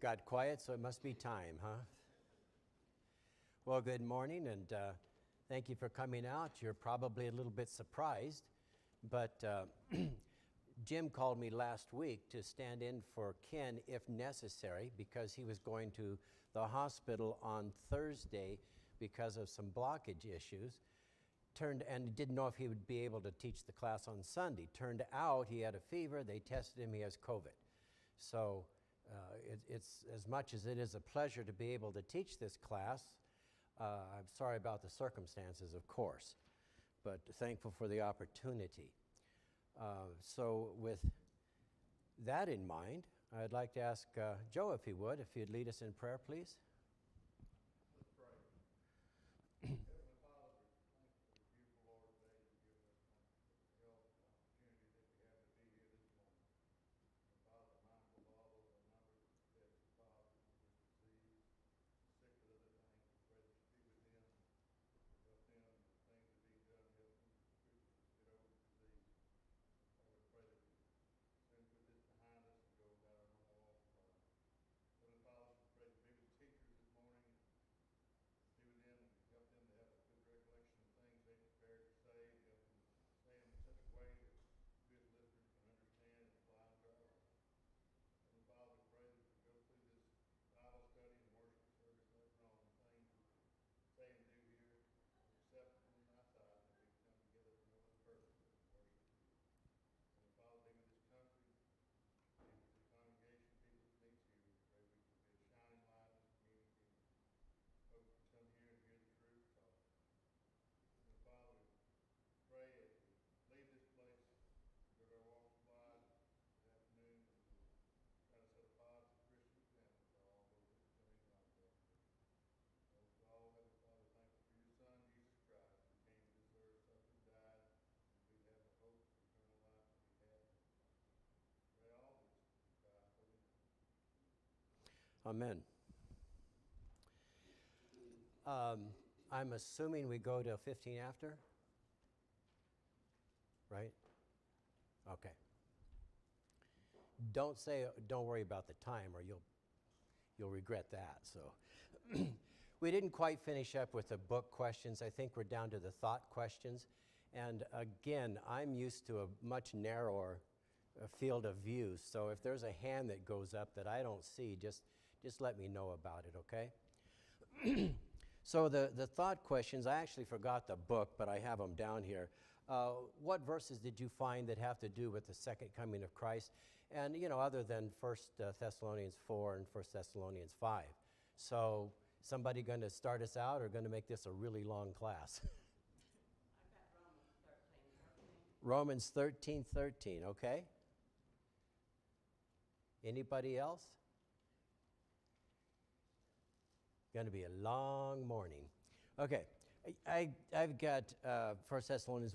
Got quiet, so it must be time, huh? Well, good morning, and thank you for coming out. You're probably a little bit surprised, but Jim called me last week to stand in for Ken if necessary because he was going to the hospital on Thursday because of some blockage issues. And didn't know if he would be able to teach the class on Sunday. Turned out he had a fever. They tested him. He has COVID. So it's as much as it is a pleasure to be able to teach this class. I'm sorry about the circumstances, of course, but thankful for the opportunity. So with that in mind, I'd like to ask Joe, if he'd lead us in prayer, please. Let's pray. Heavenly Father, thank you for the beautiful Lord today you've given us the health and opportunity that we have to be here this morning. And Father, mindful of all those numbers that Father with disease, sick with other things, we pray that you be with them, help them, the things that be done, help them to get over the disease. I would pray that we soon put this behind us and go about our normal walk of life. Heavenly Father, we pray to be with the teachers this morning, be with them and help them to have a good recollection of things they prepared to say, and help them say them in such a way that we as listeners can understand and apply them to our lives. Heavenly Father, we pray that we go through this Bible study and worship service later on, the things we say and do here acceptable in thy sight, and we come together for no other purpose but to worship you. Heavenly Father, be with this country, be with this congregation, people that meet you. We pray we can be a shining light in this community. Folks can come here and hear the truth taught. And Father, we pray as we leave this place, go to our walk of life this afternoon, and we'll try to set a positive Christian example for all those that are coming like that. Most of all, Heavenly Father, thank you for your Son, Jesus Christ, who came to this earth, suffered, and died, and we have the hope of eternal life that we have. Pray all this in Christ's holy name. Amen. I'm assuming we go to 15 after, right? Okay. Don't worry about the time, or you'll regret that. So, we didn't quite finish up with the book questions. I think we're down to the thought questions, and again, I'm used to a much narrower field of view. So, if there's a hand that goes up that I don't see, just let me know about it. Okay. So the thought questions, I actually forgot the book, but I have them down here. What verses did you find that have to do with the second coming of Christ? And, other than 1 Thessalonians 4 and 1 Thessalonians 5. So somebody going to start us out or going to make this a really long class? I've got Romans 13:13. Romans 13:13, okay. Anybody else? Going to be a long morning. Okay, I've got 1 Thessalonians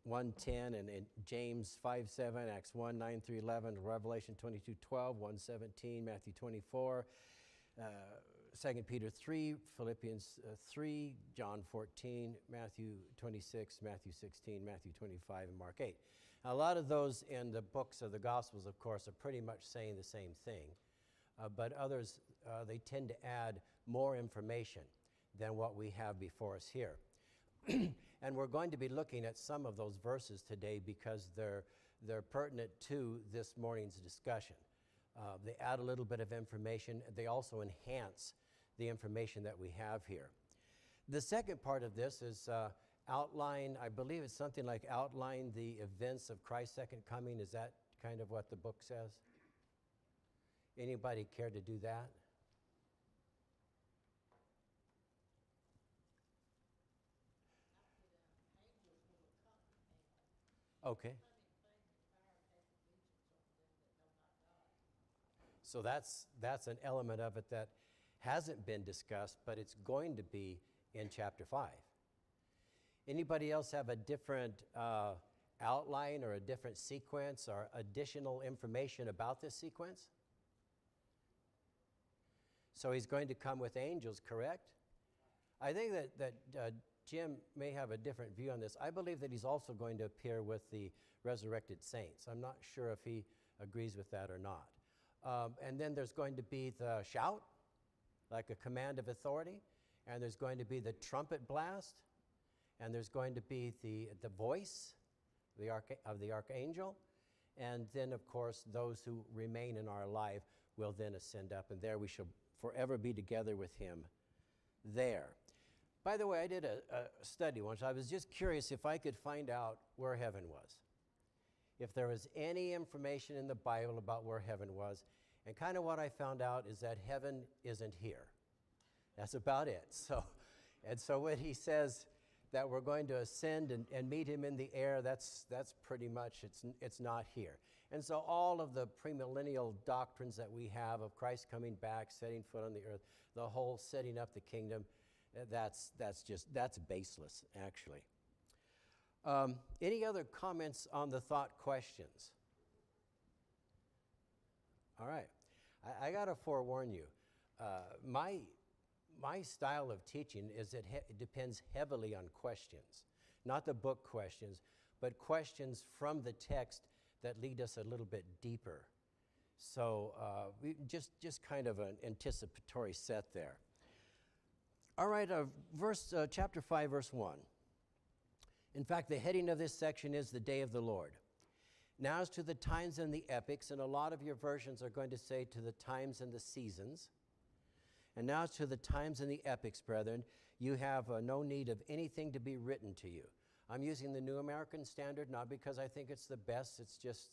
1:10 and James 5:7, Acts 1:9 through 11, Revelation 22:12, 1:17, Matthew 24, 2 Peter 3, Philippians 3, John 14, Matthew 26, Matthew 16, Matthew 25, and Mark 8. Now, a lot of those in the books of the Gospels, of course, are pretty much saying the same thing. But others, they tend to add more information than what we have before us here. And we're going to be looking at some of those verses today because they're pertinent to this morning's discussion. They add a little bit of information. They also enhance the information that we have here. The second part of this is outline, I believe it's something like outline the events of Christ's second coming. Is that kind of what the book says? Anybody care to do that? Okay. So that's an element of it that hasn't been discussed, but it's going to be in chapter 5. Anybody else have a different outline or a different sequence or additional information about this sequence? So he's going to come with angels, correct? I think that Jim may have a different view on this. I believe that he's also going to appear with the resurrected saints. I'm not sure if he agrees with that or not. And then there's going to be the shout, like a command of authority. And there's going to be the trumpet blast. And there's going to be the voice of the archangel. And then, of course, those who remain in our life will then ascend up. And there we shall forever be together with him there. By the way, I did a study once. I was just curious if I could find out where heaven was. If there was any information in the Bible about where heaven was. And kind of what I found out is that heaven isn't here. That's about it. So when he says that we're going to ascend and meet him in the air, that's pretty much, it's not here. And so all of the premillennial doctrines that we have of Christ coming back, setting foot on the earth, the whole setting up the kingdom, that's baseless, actually. Any other comments on the thought questions? All right. I got to forewarn you. My style of teaching is it depends heavily on questions. Not the book questions, but questions from the text that lead us a little bit deeper. So we just kind of an anticipatory set there. All right, chapter 5, verse 1. In fact, the heading of this section is the day of the Lord. Now as to the times and the epochs, and a lot of your versions are going to say to the times and the seasons. And now as to the times and the epochs, brethren, you have no need of anything to be written to you. I'm using the New American Standard, not because I think it's the best, it's just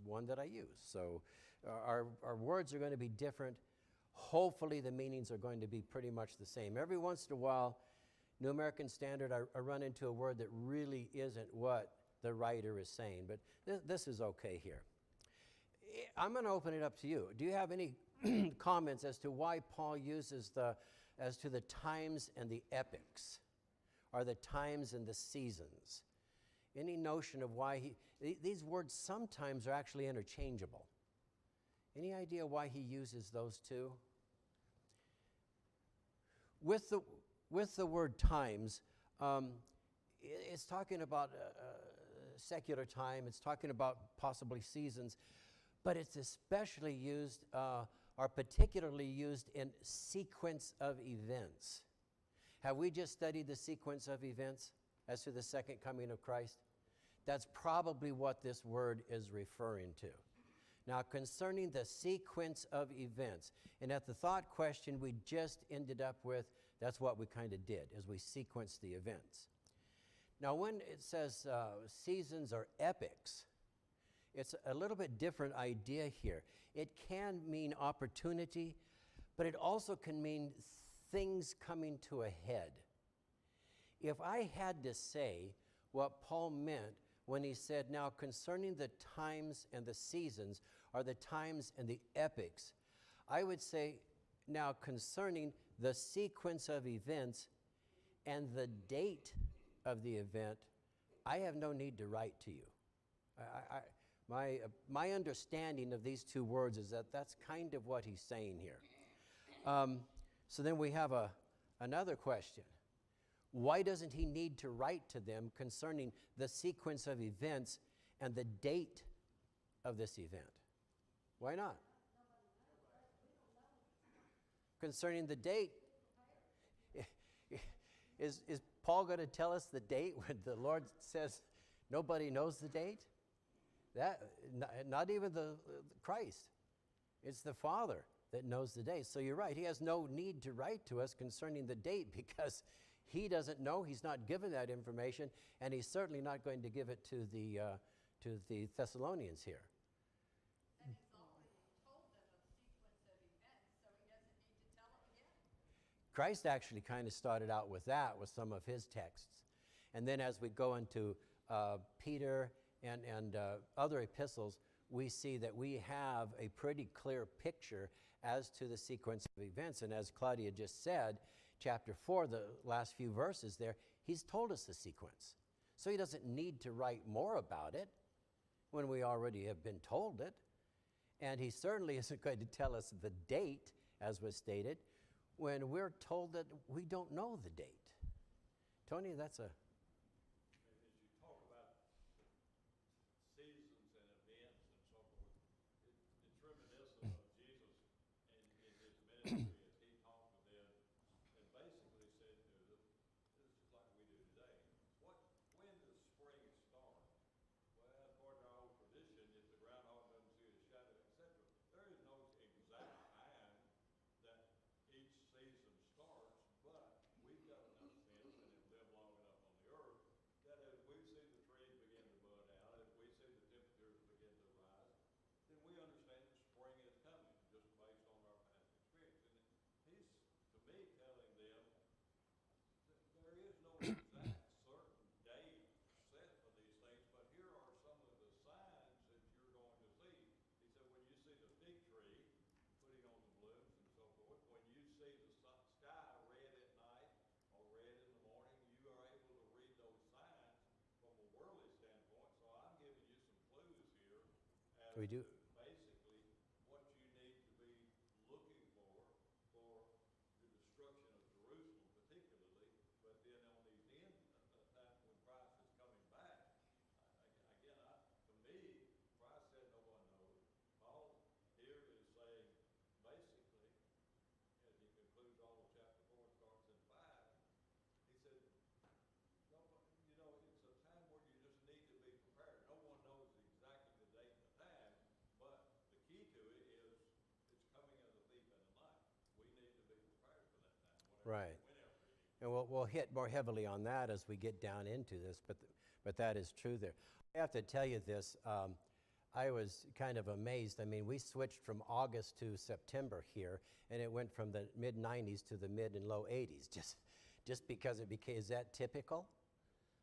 one that I use. So our words are going to be different. Hopefully the meanings are going to be pretty much the same. Every once in a while, New American Standard, I run into a word that really isn't what the writer is saying, but this is okay here. I'm going to open it up to you. Do you have any comments as to why Paul uses as to the times and the epochs, or the times and the seasons? Any notion of why these words sometimes are actually interchangeable? Any idea why he uses those two? With the word times, it's talking about secular time, it's talking about possibly seasons, but it's especially used or particularly used in sequence of events. Have we just studied the sequence of events as to the second coming of Christ? That's probably what this word is referring to. Now, concerning the sequence of events, and at the thought question we just ended up with, that's what we kind of did, is we sequenced the events. Now, when it says seasons or epochs, it's a little bit different idea here. It can mean opportunity, but it also can mean things coming to a head. If I had to say what Paul meant when he said, now concerning the times and the seasons, or the times and the epochs, I would say, now concerning the sequence of events and the date of the event, I have no need to write to you. My understanding of these two words is that that's kind of what he's saying here. So then we have another question. Why doesn't he need to write to them concerning the sequence of events and the date of this event? Why not? Concerning the date, is Paul going to tell us the date when the Lord says nobody knows the date? Not even the Christ. It's the Father that knows the date. So you're right. He has no need to write to us concerning the date because he doesn't know. He's not given that information, and he's certainly not going to give it to the Thessalonians here. And he's already told them a sequence of events, so he doesn't need to tell them again. Christ actually kind of started out with that, with some of his texts. And then as we go into Peter and other epistles, we see that we have a pretty clear picture as to the sequence of events. And as Claudia just said, chapter 4, the last few verses there, he's told us the sequence. So he doesn't need to write more about it when we already have been told it. And he certainly isn't going to tell us the date, as was stated, when we're told that we don't know the date. Tony, that's a... As you talk about seasons and events and so forth, ministry as he talked to them and basically said to them, this is just like we do today. When does spring start? Well, according to our old tradition, if the groundhog doesn't see a shadow, etc., there is no exact time that each season starts, but we've got enough sense and have lived long enough on the earth that as we see the trees begin to bud out, as we see the temperatures begin to rise, then we understand that spring is coming just based on our past experience. And he's, to me, telling them that there is no exact certain date set for these things, but here are some of the signs that you're going to see. He said, when you see the fig tree putting on the blooms and so forth, when you see the sky red at night or red in the morning, you are able to read those signs from a worldly standpoint. So I'm giving you some clues here as We do. to basically what you need to be looking for the destruction of Jerusalem particularly, but then on these end times when Christ is coming back, to me, Christ said no one knows. Paul here is saying basically, as he concludes all of chapter 4 and starts in 5, he said, no, it's a time where you just need to be prepared. No one knows exactly the date and the time, but the key to it is it's coming as a thief in the night. We need to be prepared for that time, Right. whenever it is. And we'll hit more heavily on that as we get down into this, but that is true there. I have to tell you this, I was kind of amazed. I mean, we switched from August to September here, and it went from the mid-90s to the mid and low 80s, just because it became, is that typical?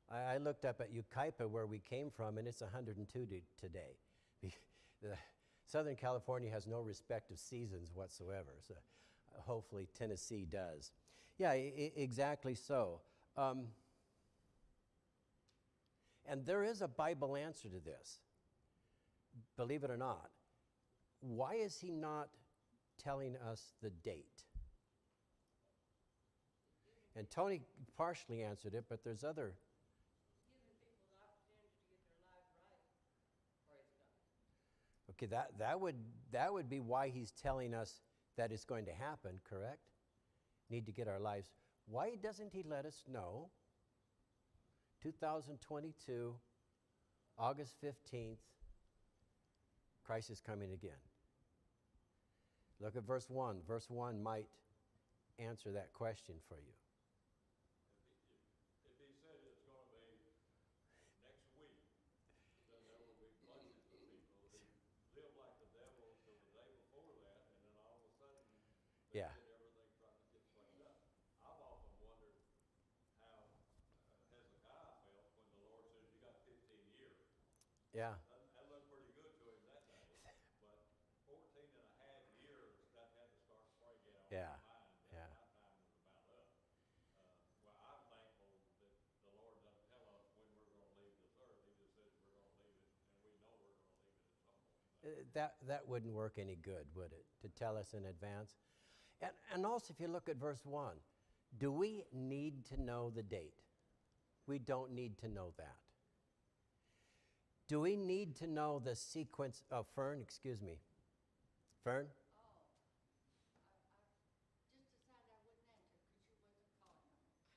I looked up at Yucaipa where we came from, and it's 102 today. Southern California has no respect of seasons whatsoever, so hopefully Tennessee does. Yeah, exactly so. And there is a Bible answer to this, believe it or not. Why is he not telling us the date? And Tony partially answered it, but there's other. Giving people the opportunity to get their lives right. Praise God. Okay, that would be why he's telling us that it's going to happen, correct? Need to get our lives. Why doesn't he let us know 2022, August 15th, Christ is coming again? Look at verse 1. Verse 1 might answer that question for you. If he said it's going to be next week, then there will be bunches of people who live like the devil till the day before that, and then all of a sudden they Yeah. get everything trying to get straightened up. I've often wondered how Hezekiah felt when the Lord says you got 15 years. Yeah. That looked pretty good to him that day, but 14 and a half years, that had to start breaking on Yeah. his mind. Yeah. My time was about up. Well, I'm thankful that the Lord doesn't tell us when we're going to leave this earth. He just says we're going to leave it, and we know we're going to leave it at some point. That wouldn't work any good, would it, to tell us in advance? And also, if you look at verse 1, do we need to know the date? We don't need to know that. Do we need to know the sequence of Fern? Excuse me. Fern? Oh, I just decided I wouldn't answer because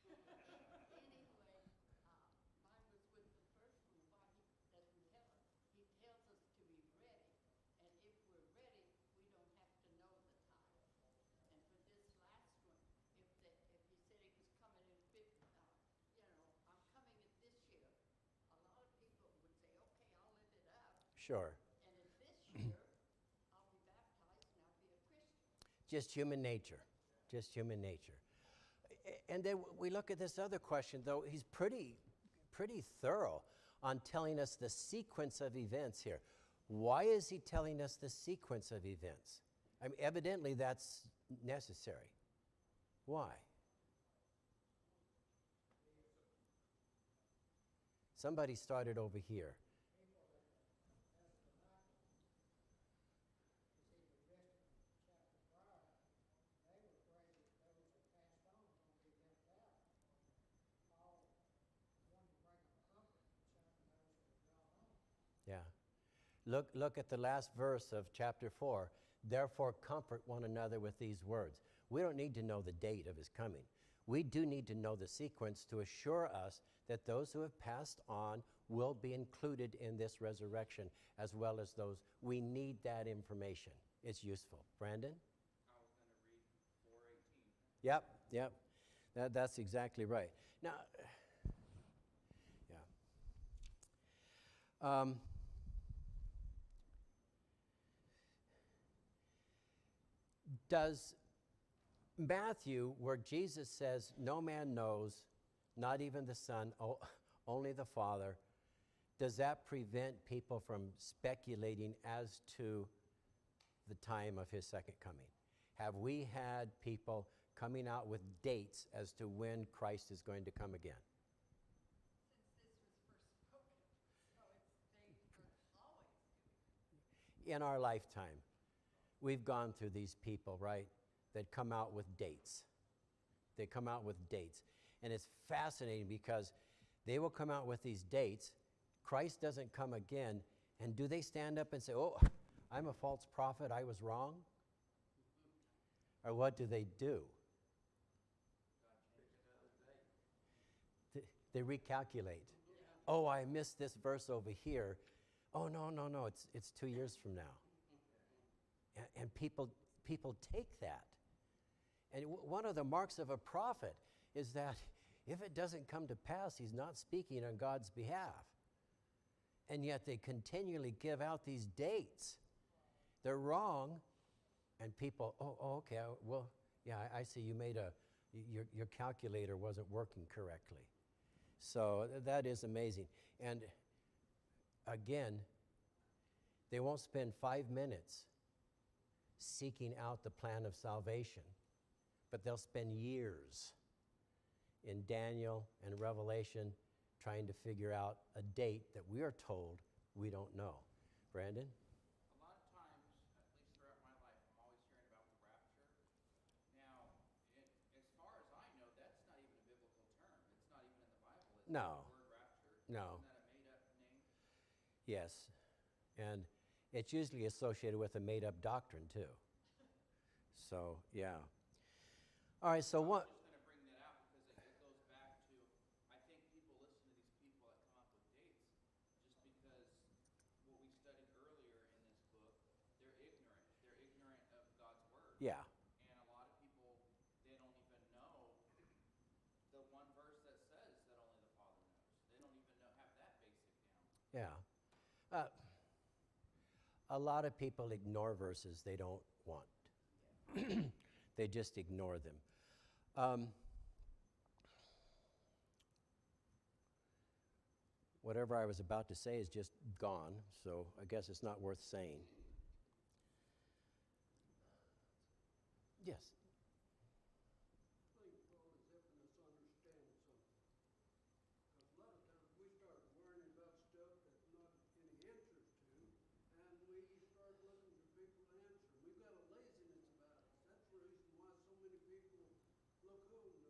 you wasn't calling on me. Anyway, mine was with the first one, why he doesn't tell us. He tells us to be ready, and if we're ready, we don't have to know the time. And for this last one, if he said he was coming in I'm coming in this year, a lot of people would say, okay, I'll live it up. Sure. And in this year, I'll be baptized and I'll be a Christian. Just human nature. Just human nature. And then we look at this other question, though. He's pretty thorough on telling us the sequence of events here. Why is he telling us the sequence of events? I mean, evidently that's necessary. Why? Somebody started over here. Yeah. Look at the last verse of chapter 4. Therefore, comfort one another with these words. We don't need to know the date of his coming. We do need to know the sequence to assure us that those who have passed on will be included in this resurrection, as well as those. We need that information. It's useful. Brandon? I was going to read 4:18. Yep. That's exactly right. Now, yeah. Does Matthew, where Jesus says, no man knows, not even the Son, only the Father, does that prevent people from speculating as to the time of his second coming? Have we had people coming out with dates as to when Christ is going to come again? Since this was first spoken, so they were always doing it. In our lifetime, we've gone through these people, right, that come out with dates. They come out with dates. And it's fascinating because they will come out with these dates. Christ doesn't come again. And do they stand up and say, oh, I'm a false prophet, I was wrong? Or what do they do? They recalculate. Oh, I missed this verse over here. Oh, no, it's 2 years from now. And people take that. And one of the marks of a prophet is that if it doesn't come to pass, he's not speaking on God's behalf. And yet they continually give out these dates. They're wrong, and people, okay, well, yeah, I see you made your calculator wasn't working correctly. So that is amazing. And again, they won't spend 5 minutes seeking out the plan of salvation, but they'll spend years in Daniel and Revelation trying to figure out a date that we are told we don't know. Brandon? A lot of times, at least throughout my life, I'm always hearing about the rapture. Now, as far as I know, that's not even a biblical term. It's not even in the Bible. Is it? No. The word rapture? No. Isn't that a made-up name? Yes. And it's usually associated with a made-up doctrine, too. So, yeah. All right, so what? I'm just going to bring that out because it goes back to, I think people listen to these people that come up with dates just because what we studied earlier in this book, they're ignorant. They're ignorant of God's word. Yeah. And a lot of people, they don't even know the one verse that says that only the Father knows. They don't even have that basic down. Yeah. A lot of people ignore verses they don't want. They just ignore them. Whatever I was about to say is just gone, so I guess it's not worth saying. Yes. I think Paul is helping us understand something. Because a lot of times we start worrying about stuff that's not any answers to, and we start looking for people to answer. We've got a laziness about us. That's the reason why so many people look home and go saying,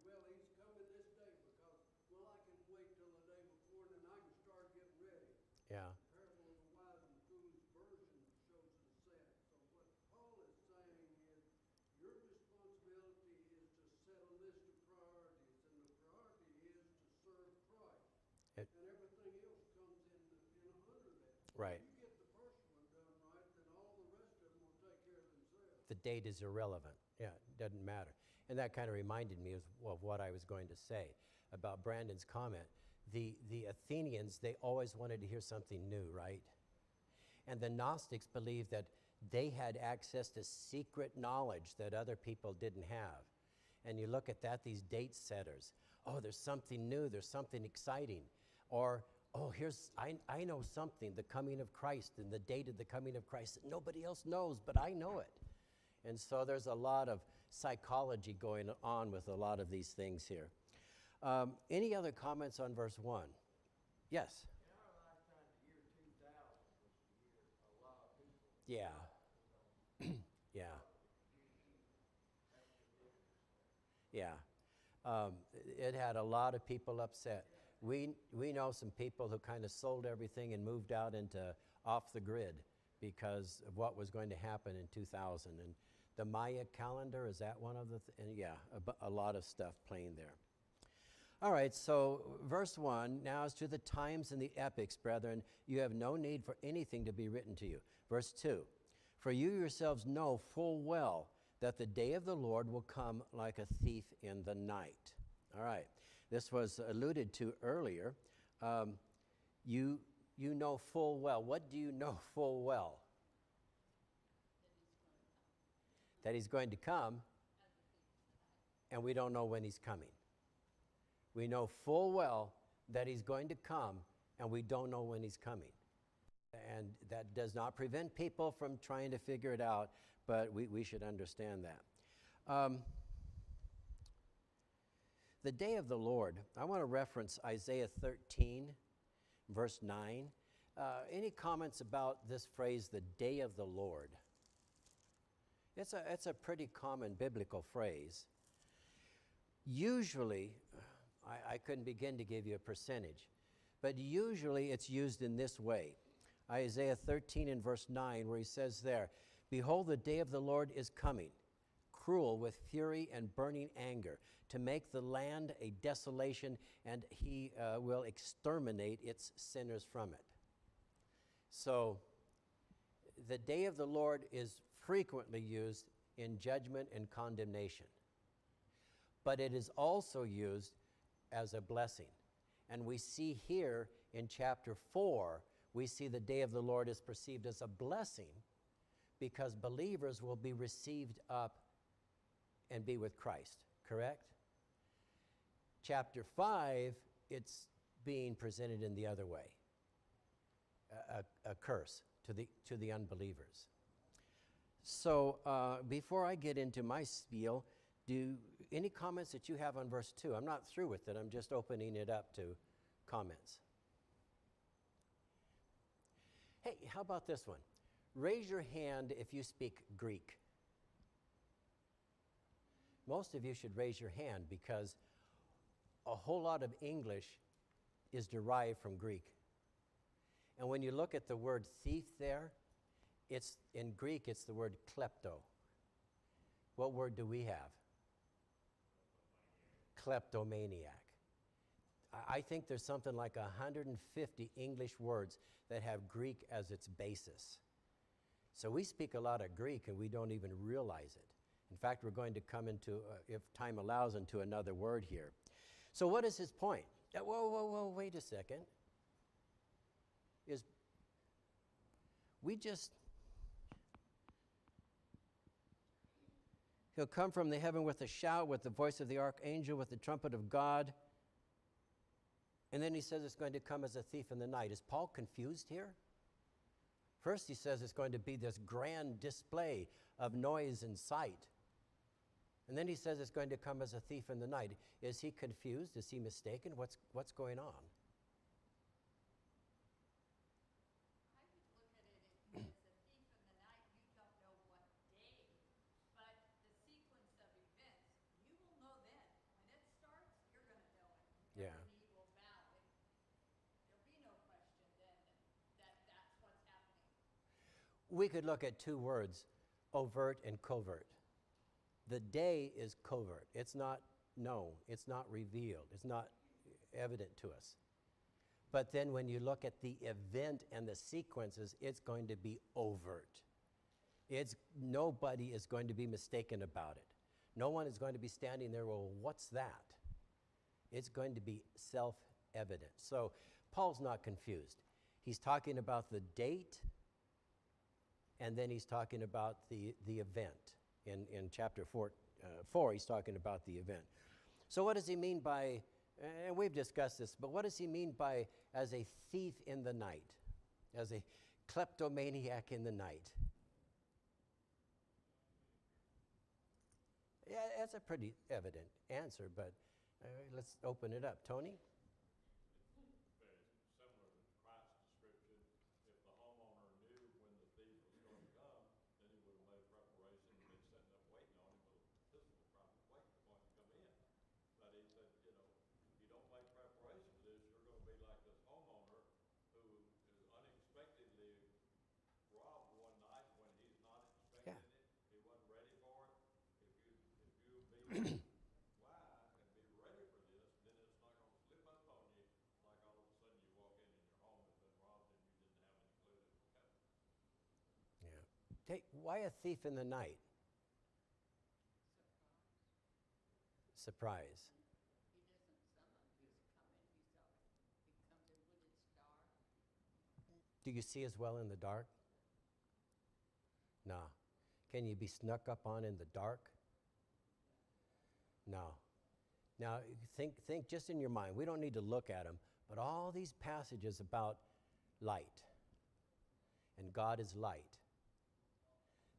well, he's coming this day because, well, I can wait till the day before and then I can start getting ready. Yeah. The parable of the wise and foolish virgin shows us that. So what Paul is saying is your responsibility is to set a list of priorities, and the priority is to serve Christ. It- And everything else comes in under that. Right. If you get the first one done right, then all the rest of them will take care of themselves. The date is irrelevant. Yeah, it doesn't matter. And that kind of reminded me of what I was going to say about Brandon's comment. The Athenians, they always wanted to hear something new, right? And the Gnostics believed that they had access to secret knowledge that other people didn't have. And you look at that, these date setters. Oh, there's something new, there's something exciting. Or, oh, I know something, the coming of Christ and the date of the coming of Christ that nobody else knows, but I know it. And so there's a lot of psychology going on with a lot of these things here. Any other comments on verse 1? Yes? In our lifetime, the year 2000 was the year a lot of people. Yeah. Yeah. Yeah. It had a lot of people upset. We know some people who kind of sold everything and moved out into off the grid because of what was going to happen in 2000. And the Maya calendar, is that one of the, yeah, a lot of stuff playing there. All right, so verse 1, now as to the times and the epochs, brethren, you have no need for anything to be written to you. Verse 2, for you yourselves know full well that the day of the Lord will come like a thief in the night. All right, this was alluded to earlier. You know full well. What do you know full well? That he's going to come, and we don't know when he's coming. We know full well that he's going to come, and we don't know when he's coming. And that does not prevent people from trying to figure it out, but we should understand that. The day of the Lord, I want to reference Isaiah 13, verse 9. Any comments about this phrase, the day of the Lord? It's a pretty common biblical phrase. Usually, I couldn't begin to give you a percentage, but usually it's used in this way. Isaiah 13 and verse 9, where he says there, behold, the day of the Lord is coming, cruel with fury and burning anger, to make the land a desolation, and he will exterminate its sinners from it. So, the day of the Lord is frequently used in judgment and condemnation, but it is also used as a blessing. And we see here in chapter 4, we see the day of the Lord is perceived as a blessing because believers will be received up and be with Christ, correct? Chapter 5, it's being presented in the other way, a curse to the unbelievers. So before I get into my spiel, any comments that you have on verse 2? I'm not through with it. I'm just opening it up to comments. Hey, how about this one? Raise your hand if you speak Greek. Most of you should raise your hand because a whole lot of English is derived from Greek. And when you look at the word thief there, in Greek it's the word klepto. What word do we have? Kleptomaniac. I think there's something like 150 English words that have Greek as its basis. So we speak a lot of Greek and we don't even realize it. In fact, we're going to come into, if time allows, into another word here. So what is his point? Whoa, wait a second. He'll come from the heaven with a shout, with the voice of the archangel, with the trumpet of God. And then he says it's going to come as a thief in the night. Is Paul confused here? First he says it's going to be this grand display of noise and sight. And then he says it's going to come as a thief in the night. Is he confused? Is he mistaken? What's going on? I would look at it as a thief in the night. You don't know what day, but the sequence of events, you will know then. When it starts, you're going to know it. Yeah. An evil battle. There'll be no question then that that's what's happening. We could look at two words, overt and covert. The day is covert. It's not known. It's not revealed. It's not evident to us. But then when you look at the event and the sequences, it's going to be overt. Nobody is going to be mistaken about it. No one is going to be standing there, well, what's that? It's going to be self-evident. So Paul's not confused. He's talking about the date, and then he's talking about the event. In chapter 4, he's talking about the event. So what does he mean by, and we've discussed this, but what does he mean by as a thief in the night, as a kleptomaniac in the night? Yeah, that's a pretty evident answer, but let's open it up. Tony? Similar to Christ's description, if the homeowner knew when the thief was going to come, then he would have made preparation and been sitting up waiting on him with a pistol, probably waiting for him to come in. But he said, if you don't make preparation for this, you're going to be like this homeowner who is unexpectedly robbed Okay, why a thief in the night? Surprise. He doesn't summon his coming. He comes in when it's dark. Do you see as well in the dark? No. Can you be snuck up on in the dark? No. Now, think just in your mind. We don't need to look at them, but all these passages about light, and God is light.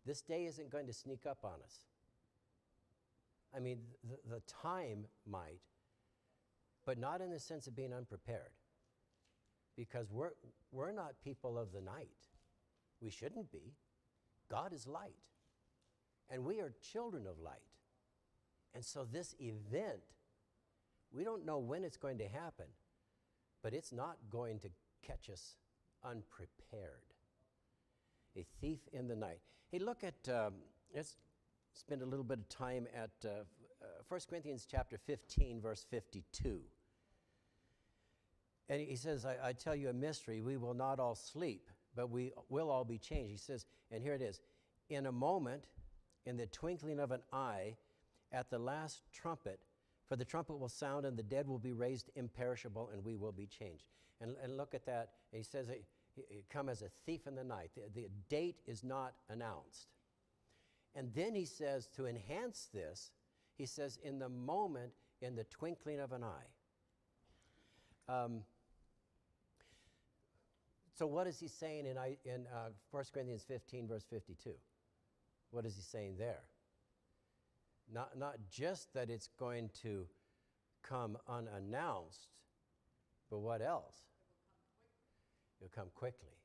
This day isn't going to sneak up on us. I mean, the time might, but not in the sense of being unprepared. Because we're not people of the night. We shouldn't be. God is light. And we are children of light. And so this event, we don't know when it's going to happen, but it's not going to catch us unprepared. A thief in the night. Hey, look at, let's spend a little bit of time at 1 Corinthians chapter 15, verse 52. And he says, I tell you a mystery, we will not all sleep, but we will all be changed. He says, and here it is, in a moment, in the twinkling of an eye, at the last trumpet, for the trumpet will sound and the dead will be raised imperishable and we will be changed. And look at that. And he says, it come as a thief in the night. The date is not announced. And then he says, to enhance this, he says, in the moment, in the twinkling of an eye. So what is he saying in 1 Corinthians 15, verse 52? What is he saying there? Not just that it's going to come unannounced, but what else? It'll come quickly.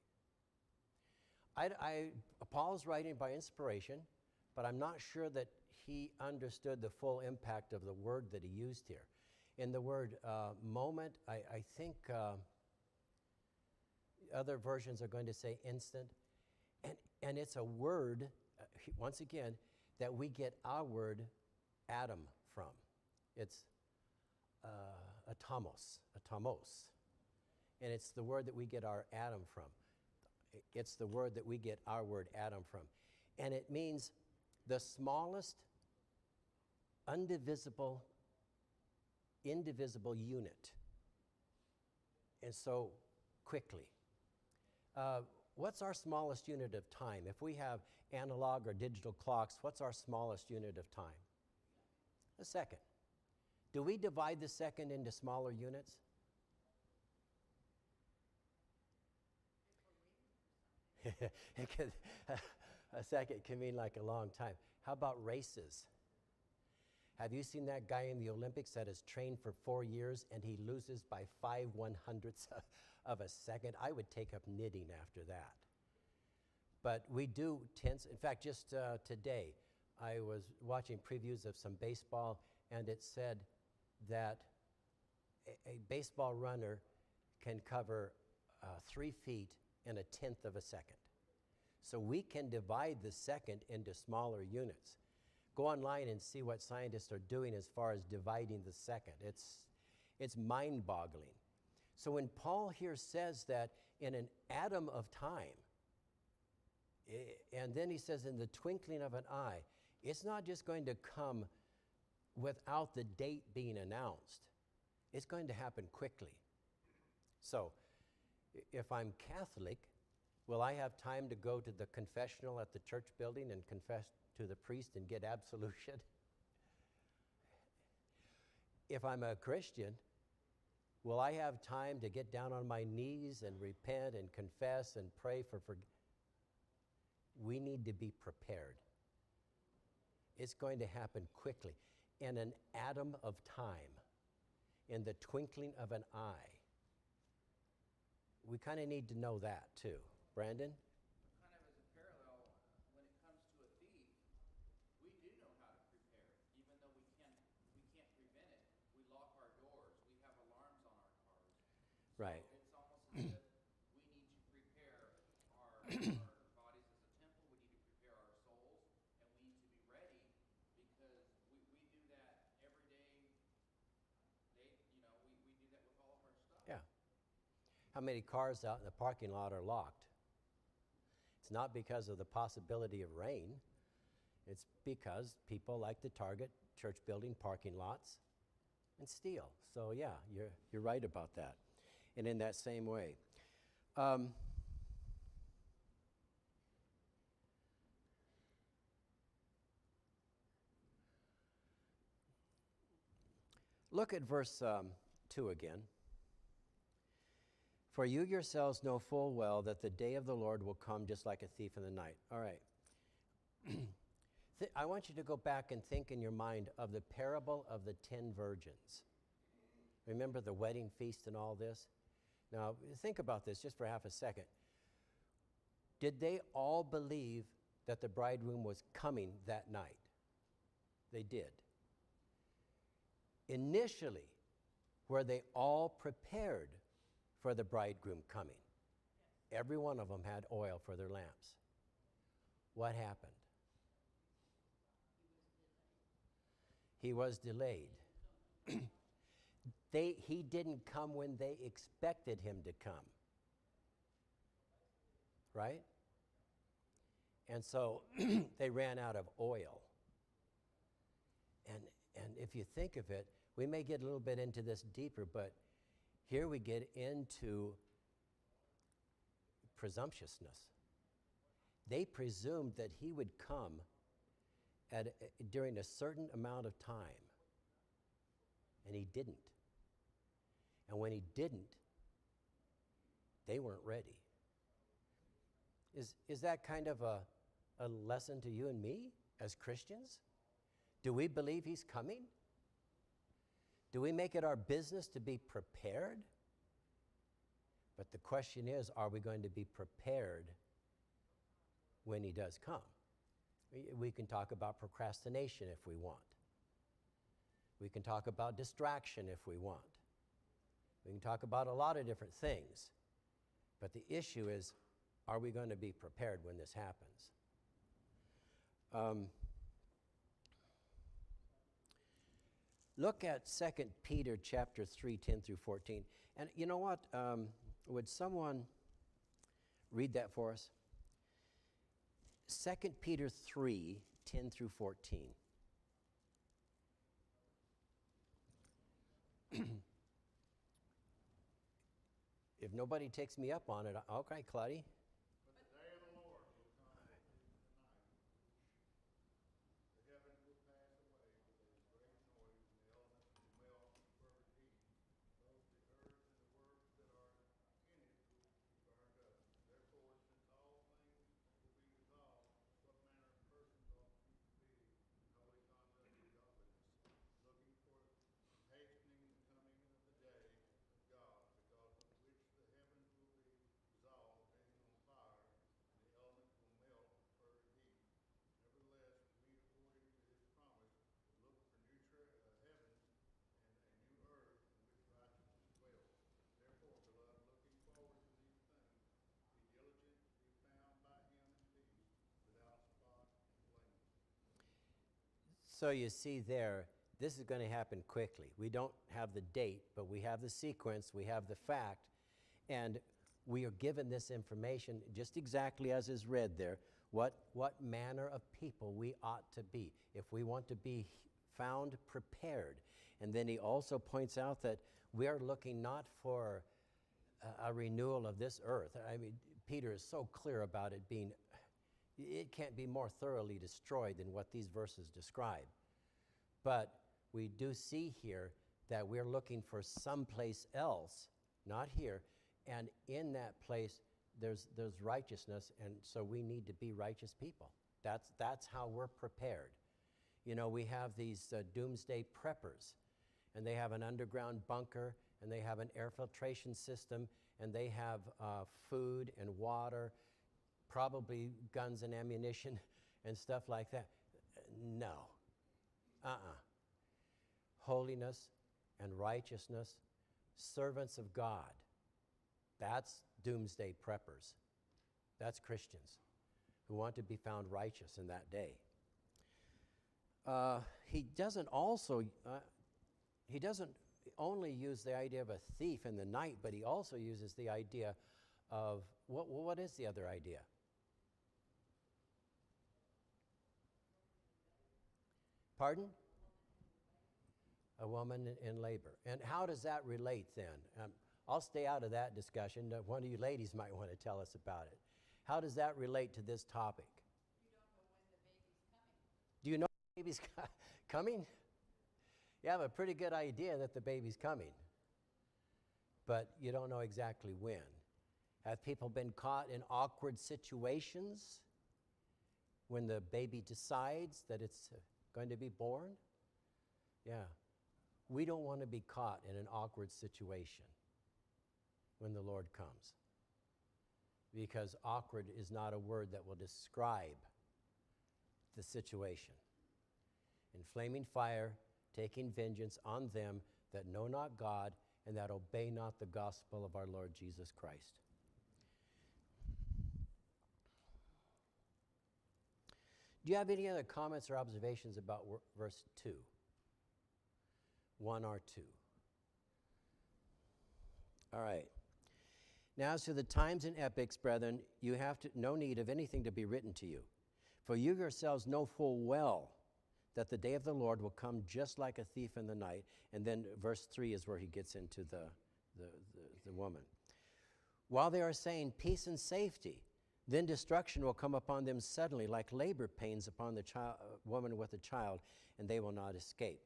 Paul's writing by inspiration, but I'm not sure that he understood the full impact of the word that he used here. In the word moment, I think other versions are going to say instant. And it's a word, once again, that we get our word atom from. It's atomos. And it's the word that we get our atom from. It's the word that we get our word atom from. And it means the smallest, indivisible unit. And so, quickly. What's our smallest unit of time? If we have analog or digital clocks, what's our smallest unit of time? A second. Do we divide the second into smaller units? A second can mean like a long time. How about races? Have you seen that guy in the Olympics that has trained for 4 years and he loses by 5/100ths of a second? I would take up knitting after that. But we do tense. In fact, just today, I was watching previews of some baseball, and it said that a baseball runner can cover 3 feet in 1/10 of a second. So we can divide the second into smaller units. Go online and see what scientists are doing as far as dividing the second. It's mind-boggling. So when Paul here says that in an atom of time, and then he says in the twinkling of an eye, it's not just going to come without the date being announced. It's going to happen quickly. So if I'm Catholic, will I have time to go to the confessional at the church building and confess to the priest and get absolution? If I'm a Christian, will I have time to get down on my knees and repent and confess and pray for forgiveness? We need to be prepared. It's going to happen quickly. In an atom of time, in the twinkling of an eye. We kind of need to know that too. Brandon? Kind of as a parallel, when it comes to a thief, we do know how to prepare. Even though we can't prevent it. We lock our doors. We have alarms on our cars. Right. So it's almost as if we need to prepare our bodies as a temple. We need to prepare our souls, and we need to be ready because we do that every day. We do that with all of our stuff. Yeah. How many cars out in the parking lot are locked? It's not because of the possibility of rain. It's because people like to target church building parking lots and steal. So yeah, you're right about that. And in that same way, look at verse 2 again. For you yourselves know full well that the day of the Lord will come just like a thief in the night. All right. I want you to go back and think in your mind of the parable of the 10 virgins. Remember the wedding feast and all this? Now, think about this just for half a second. Did they all believe that the bridegroom was coming that night? They did. Initially, were they all prepared for the bridegroom coming? Every one of them had oil for their lamps. What happened? He was delayed. He didn't come when they expected him to come. Right? And so they ran out of oil. And if you think of it, we may get a little bit into this deeper, but here we get into presumptuousness. They presumed that he would come during a certain amount of time, and he didn't. And when he didn't, they weren't ready. Is that kind of a lesson to you and me as Christians? Do we believe he's coming? Do we make it our business to be prepared? But the question is, are we going to be prepared when he does come? We can talk about procrastination if we want. We can talk about distraction if we want. We can talk about a lot of different things. But the issue is, are we going to be prepared when this happens? Look at 2 Peter chapter 3, 10 through 14. And you know what? Would someone read that for us? 2 Peter 3, 10 through 14. If nobody takes me up on it, okay, Claudia. But the day of the Lord will come as a thief in the night. The heavens will pass away with a great noise, and the elements will melt with fervent heat. Both the earth and the works that are in it will be burned up. Therefore, since all things will be dissolved, what manner of persons ought you to be in holy conduct and godliness, looking for and hastening the coming of the day of God, because of which the heavens will be dissolved as on fire, and the elements will melt with fervent heat. Nevertheless, we, according to his promise, look for new heavens and a new earth in which righteousness dwells. Therefore, beloved, looking forward to these things, be diligent to be found by him in peace, without spot and blameless. So you see there, this is going to happen quickly. We don't have the date, but we have the sequence, we have the fact, and we are given this information just exactly as is read there, what manner of people we ought to be if we want to be found prepared. And then he also points out that we are looking not for a renewal of this earth. I mean, Peter is so clear about it being, it can't be more thoroughly destroyed than what these verses describe. But we do see here that we're looking for someplace else, not here, and in that place there's righteousness, and so we need to be righteous people. That's how we're prepared. You know, we have these doomsday preppers, and they have an underground bunker, and they have an air filtration system, and they have food and water, probably guns and ammunition and stuff like that. No. Holiness and righteousness, servants of God. That's doomsday preppers. That's Christians who want to be found righteous in that day. He doesn't only use the idea of a thief in the night, but he also uses the idea of, what is the other idea? Pardon? A woman in labor. And how does that relate then? I'll stay out of that discussion. One of you ladies might want to tell us about it. How does that relate to this topic? You don't know when the baby's coming. Do you know the baby's coming? You have a pretty good idea that the baby's coming, but you don't know exactly when. Have people been caught in awkward situations when the baby decides that it's going to be born? Yeah. We don't want to be caught in an awkward situation when the Lord comes, because awkward is not a word that will describe the situation. In flaming fire, taking vengeance on them that know not God and that obey not the gospel of our Lord Jesus Christ. Do you have any other comments or observations about verse 2? 1 or 2? All right. Now, as to the times and epochs, brethren, you have no need of anything to be written to you. For you yourselves know full well that the day of the Lord will come just like a thief in the night. And then verse 3 is where he gets into the woman. While they are saying peace and safety, then destruction will come upon them suddenly, like labor pains upon the woman with a child, and they will not escape.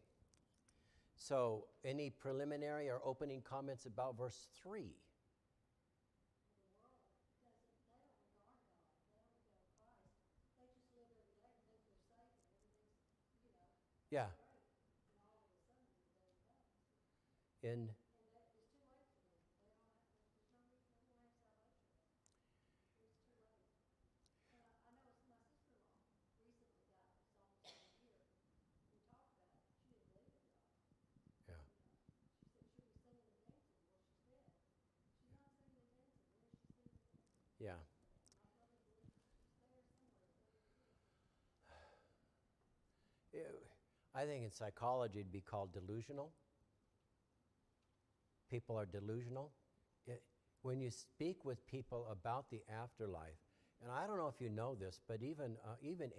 So, any preliminary or opening comments about verse 3? Yeah. In yeah. Yeah. I think in psychology it'd be called delusional. People are delusional. When you speak with people about the afterlife, and I don't know if you know this, but even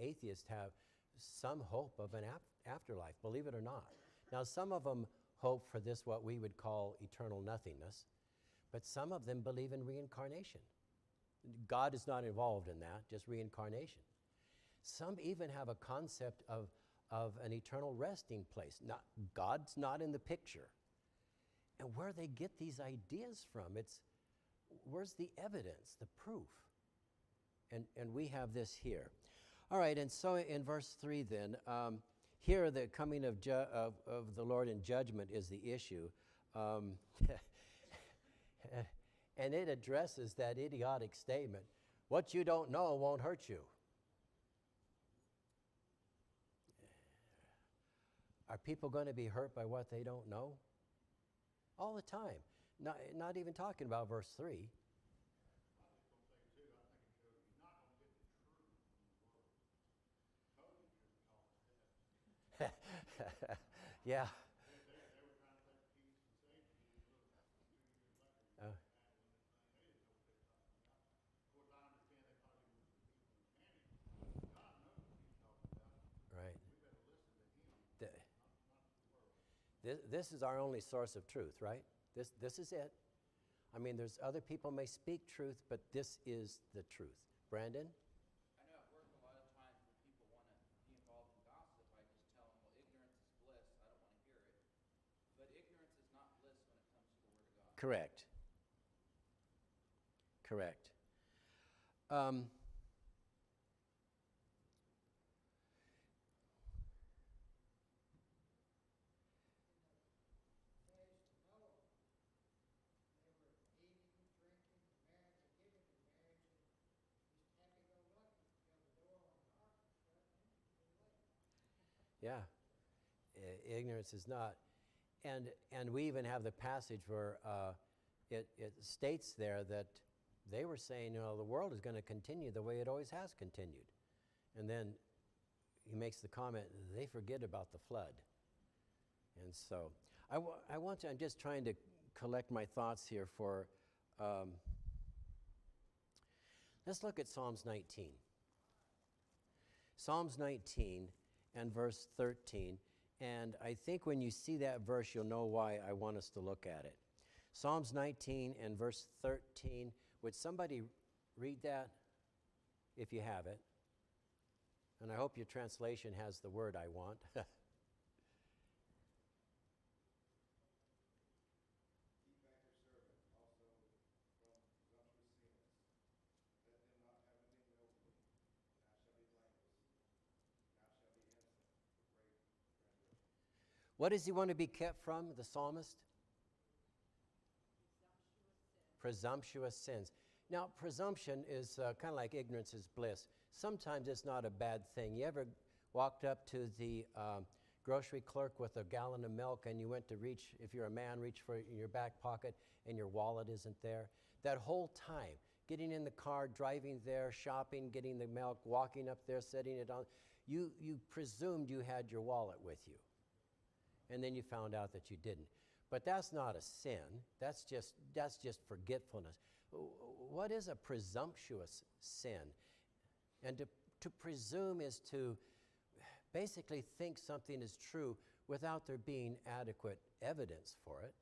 atheists have some hope of an afterlife, believe it or not. Now, some of them hope for this, what we would call eternal nothingness, but some of them believe in reincarnation. God is not involved in that, just reincarnation. Some even have a concept of an eternal resting place. God's not in the picture. And where they get these ideas from, where's the evidence, the proof? And we have this here. All right, and so in verse 3 then, here the coming of the Lord in judgment is the issue. And it addresses that idiotic statement, what you don't know won't hurt you. Are people going to be hurt by what they don't know? All the time. Not even talking about verse 3. I was just going to say, too, I think it shows you're not going to get the truth from the Word. COVID just caused that. Yeah. They were trying to take peace and safety, and look, 2 years later, Oh. they didn't know what they were talking about. Of course, I understand they thought he was the people in Canada. God knows what he's talking about. Right. We better listen to him, The- not the world. This is our only source of truth, right? This is it. I mean, there's other people may speak truth, but this is the truth. Brandon? I know at work a lot of times when people want to be involved in gossip, I just tell them, well, ignorance is bliss. I don't want to hear it. But ignorance is not bliss when it comes to the Word of God. Correct. Correct. Days to Noah, they were eating, drinking, marriage, and giving in marriage, and just happy-go-lucky till the door on the ark was shut, and it was too late. Yeah. Ignorance is not. And we even have the passage where it states there that they were saying, the world is going to continue the way it always has continued. And then he makes the comment, they forget about the flood. And so I'm just trying to collect my thoughts here for, let's look at Psalms 19. Psalms 19, and verse 13. And I think when you see that verse, you'll know why I want us to look at it. Psalms 19 and verse 13. Would somebody read that if you have it? And I hope your translation has the word I want. Keep back your servant also from presumptuous sins. Let them not have anything willfully, and I shall be blameless, and I shall be innocent of great transgression. What does he want to be kept from, the psalmist? Presumptuous sins. Now, presumption is kind of like ignorance is bliss. Sometimes it's not a bad thing. You ever walked up to the grocery clerk with a gallon of milk and you went to reach, if you're a man, reach for your back pocket and your wallet isn't there? That whole time, getting in the car, driving there, shopping, getting the milk, walking up there, setting it on, you presumed you had your wallet with you. And then you found out that you didn't. But that's not a sin. That's just forgetfulness. What is a presumptuous sin? And to presume is to basically think something is true without there being adequate evidence for it.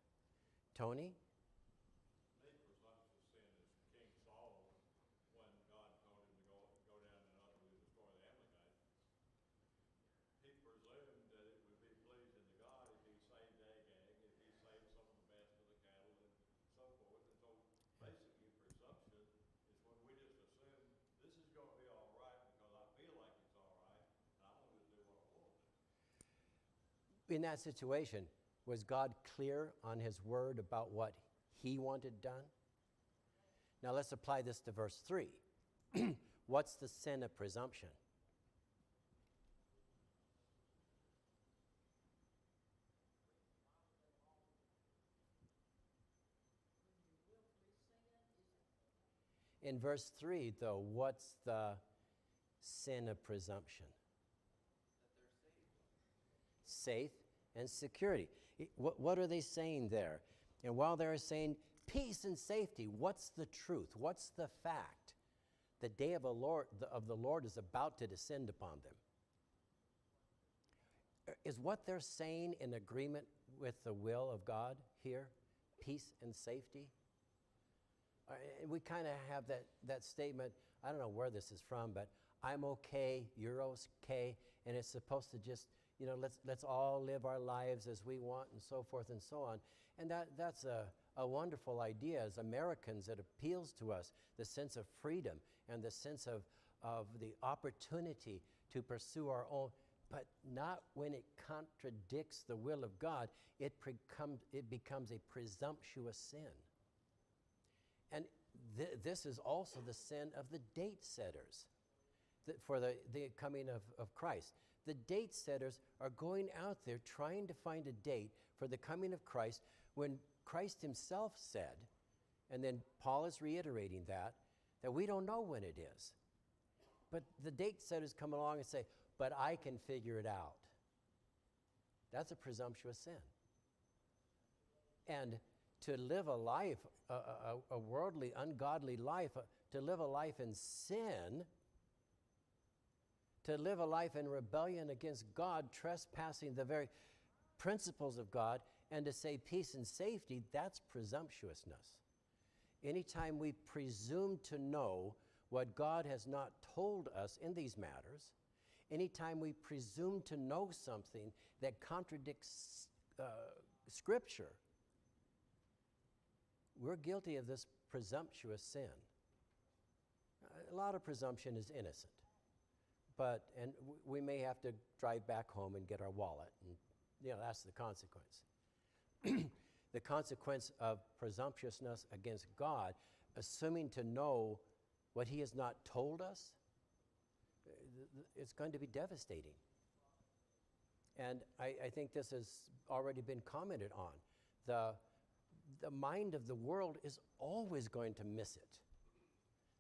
Tony? I think presumptuous sin is King Saul when God told him to go down and utterly destroy the Amalekites. He presumed that it would be pleasing to God if he saved Agag, if he saved some of the best of the cattle and so forth. And so basically presumption is when we just assume this is going to be all right because I feel like it's all right and I'm going to do what I want to do. In that situation, was God clear on his word about what he wanted done? Now let's apply this to verse 3. What's the sin of presumption? In verse 3, though, what's the sin of presumption? That they're Safe and security. What are they saying there? And while they're saying peace and safety, what's the truth? What's the fact? The day of the Lord is about to descend upon them. Is what they're saying in agreement with the will of God here? Peace and safety? We kind of have that statement, I don't know where this is from, but I'm okay, you're okay, and it's supposed to just, let's all live our lives as we want and so forth and so on. And that's a wonderful idea. As Americans, it appeals to us, the sense of freedom and the sense of the opportunity to pursue our own, but not when it contradicts the will of God. It becomes a presumptuous sin. And this is also the sin of the date setters for the coming of Christ. The date setters are going out there trying to find a date for the coming of Christ when Christ himself said, and then Paul is reiterating that we don't know when it is. But the date setters come along and say, but I can figure it out. That's a presumptuous sin. And to live a life, a worldly, ungodly life, to live a life in sin, to live a life in rebellion against God, trespassing the very principles of God, and to say peace and safety, that's presumptuousness. Anytime we presume to know what God has not told us in these matters, anytime we presume to know something that contradicts Scripture, we're guilty of this presumptuous sin. A lot of presumption is innocent, and we may have to drive back home and get our wallet, and that's the consequence. The consequence of presumptuousness against God, assuming to know what he has not told us, it's going to be devastating. And I think this has already been commented on. The mind of the world is always going to miss it.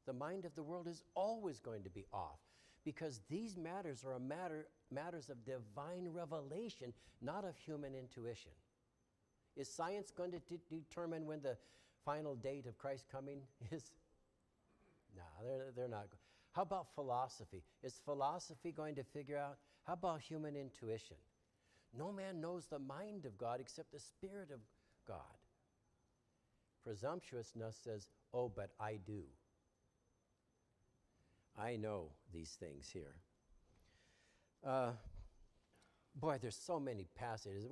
The mind of the world is always going to be off, because these matters are matters of divine revelation, not of human intuition. Is science going to determine when the final date of Christ's coming is? No, they're not. How about philosophy? Is philosophy going to figure out How about human intuition? No man knows the mind of God except the Spirit of God. Presumptuousness says, oh, but I do. I know these things here. Boy, there's so many passages.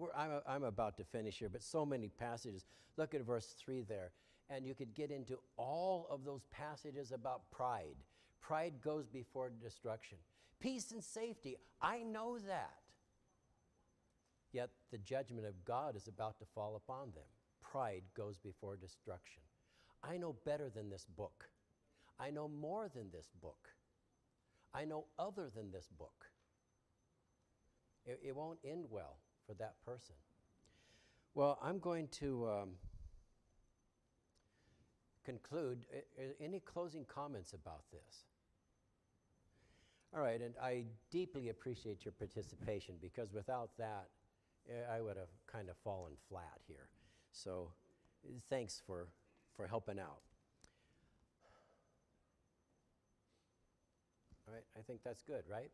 I'm about to finish here, but so many passages. Look at verse 3 there. And you could get into all of those passages about pride. Pride goes before destruction. Peace and safety, I know that. Yet the judgment of God is about to fall upon them. Pride goes before destruction. I know better than this book. I know more than this book. I know other than this book. It won't end well for that person. Well, I'm going to conclude. Any closing comments about this? All right, and I deeply appreciate your participation, because without that, I would have kind of fallen flat here. So thanks for helping out. All right, I think that's good, right?